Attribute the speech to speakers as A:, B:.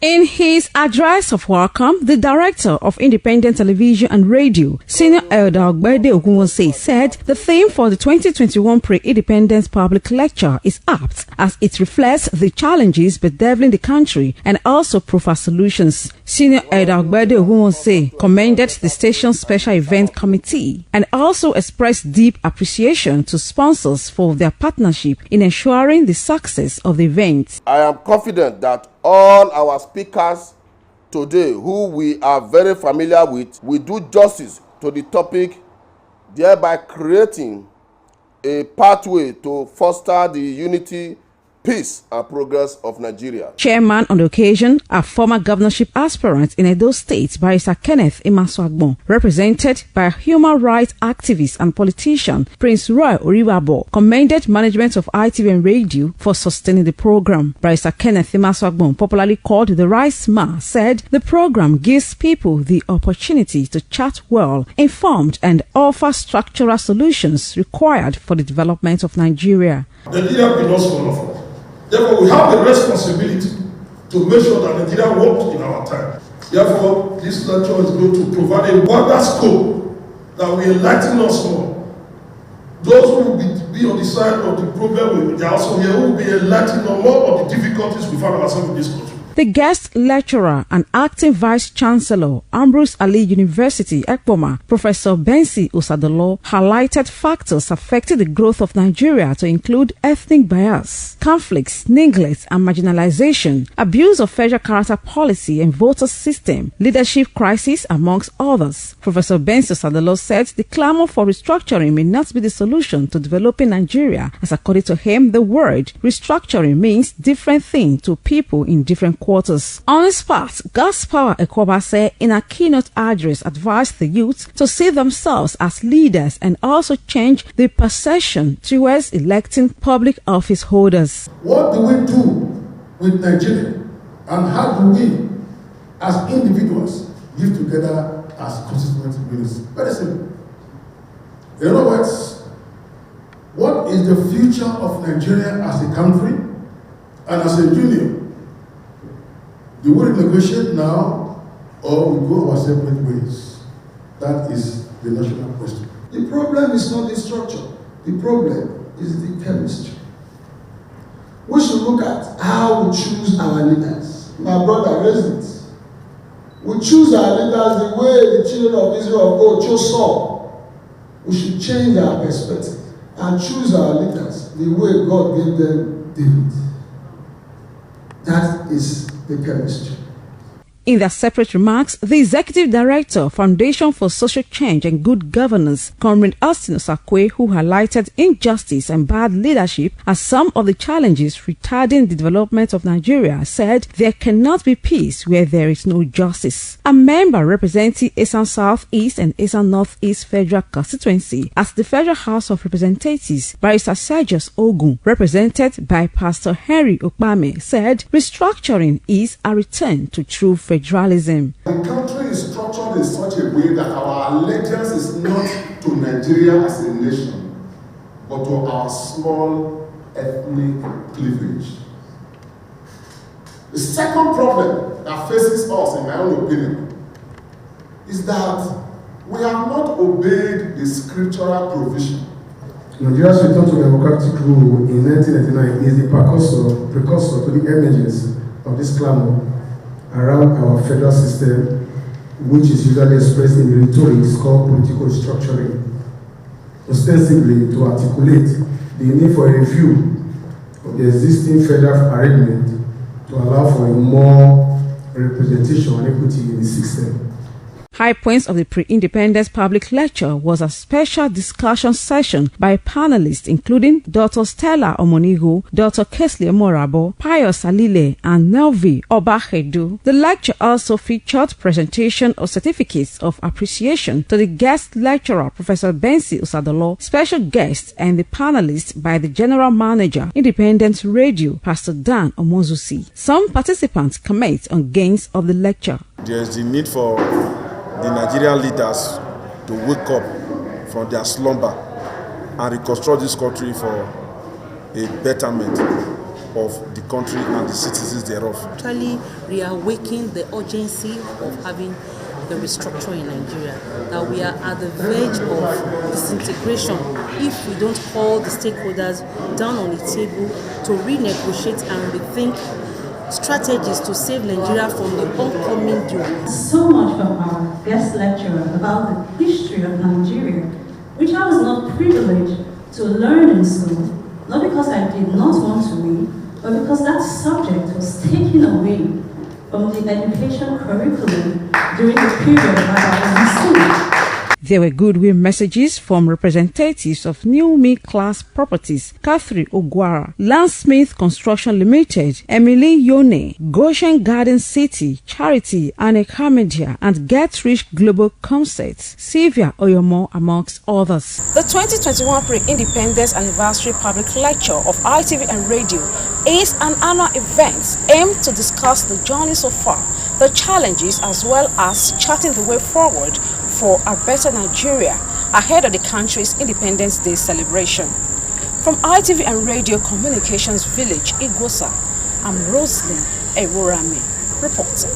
A: In his address of welcome, the director of Independent Television and Radio, Senior Elder Ogbede Ogunwose, said the theme for the 2021 Pre-Independence Public Lecture is apt as it reflects the challenges bedeviling the country and also provides solutions. Senior Elder Ogbede Ogunwose commended the station's special event committee and also expressed deep appreciation to sponsors for their partnership in ensuring the success of the event.
B: I am confident that all our speakers today, who we are very familiar with, will do justice to the topic, thereby creating a pathway to foster the unity, peace and progress of Nigeria.
A: Chairman on the occasion, a former governorship aspirant in Edo State, Barrister Kenneth Imaswagbon, represented by human rights activist and politician Prince Roy Oriwabo, commended management of ITV and Radio for sustaining the program. Barrister Kenneth Imaswagbon, popularly called the Rice Ma, said the program gives people the opportunity to chat well, informed and offer structural solutions required for the development of Nigeria.
C: Nigeria belongs to all of us. Therefore, we have the responsibility to make sure that Nigeria works in our time. Therefore, this lecture is going to provide a wider scope that will enlighten us more. Those who will be on the side of the problem, they are also here, who will be enlightened on more of the difficulties we find ourselves in this country.
A: The guest lecturer and acting vice chancellor, Ambrose Ali University, Ekpoma, Professor Bensi Osadolo, highlighted factors affecting the growth of Nigeria to include ethnic bias, conflicts, neglect and marginalization, abuse of federal character policy and voter system, leadership crisis, amongst others. Professor Bensi Osadolo said the clamour for restructuring may not be the solution to developing Nigeria, as according to him, the word restructuring means different things to people in different quarters. On his part, Gospel Ekwobase, in a keynote address, advised the youth to see themselves as leaders and also change the perception towards electing public office holders.
C: What do we do with Nigeria, and how do we, as individuals, live together as constituent units? Very simple. In other words, what is the future of Nigeria as a country and as a union? Do we negotiate now or we go our separate ways? That is the national question. The problem is not the structure. The problem is the chemistry. We should look at how we choose our leaders. My brother raised it. We choose our leaders the way the children of Israel of old chose Saul. We should change our perspective and choose our leaders the way God gave them David. That is the chemistry.
A: In their separate remarks, the Executive Director, Foundation for Social Change and Good Governance, Comrade Austin Osakwe, who highlighted injustice and bad leadership as some of the challenges retarding the development of Nigeria, said there cannot be peace where there is no justice. A member representing Esan South East and Esan North East Federal Constituency at the Federal House of Representatives, Barrister Sergius Ogun, represented by Pastor Henry Okpame, said restructuring is a return to true federalism.
D: The country is structured in such a way that our allegiance is not to Nigeria as a nation, but to our small ethnic cleavage. The second problem that faces us, in my own opinion, is that we have not obeyed the scriptural provision.
C: Nigeria's return to democratic rule in 1999 is the precursor to the emergence of this clamour around our federal system, which is usually expressed in the rhetoric called political restructuring, ostensibly to articulate the need for a review of the existing federal arrangement to allow for a more representation and equity in the system.
A: High points of the Pre-Independence Public Lecture was a special discussion session by panelists including Dr. Stella Omonigo, Dr. Kesley Morabo, Pius Alile, and Nelvi Obahedu. The lecture also featured presentation of certificates of appreciation to the guest lecturer, Professor Bensi Osadolo, special guest, and the panelists by the General Manager, Independent Radio, Pastor Dan Omozusi. Some participants comment on gains of the lecture.
E: There is the need for the Nigerian leaders to wake up from their slumber and reconstruct this country for a betterment. of the country and the citizens thereof.
F: Actually reawaken the urgency of having the restructuring in Nigeria, that we are at the verge of disintegration if we don't call the stakeholders down on the table to renegotiate and rethink strategies to save Nigeria from the oncoming doom.
G: So much from our guest lecturer about the history of Nigeria, which I was not privileged to learn in school, not because I did not want to read, but because that subject was taken away from the education curriculum during the period that I was in school.
A: There were goodwill messages from representatives of New Me Class Properties, Catherine Ogwara, Landsmith Construction Limited, Emily Yone, Goshen Garden City, Charity, Anne Kamedia, and Get Rich Global Concepts, Sylvia Oyomo, amongst others.
H: The 2021 Pre-Independence Anniversary Public Lecture of ITV and Radio is an annual event aimed to discuss the journey so far, the challenges, as well as charting the way forward for a better Nigeria ahead of the country's Independence Day celebration. From ITV and Radio Communications Village Iguosa, I'm Roseline Ebhoramen reporting.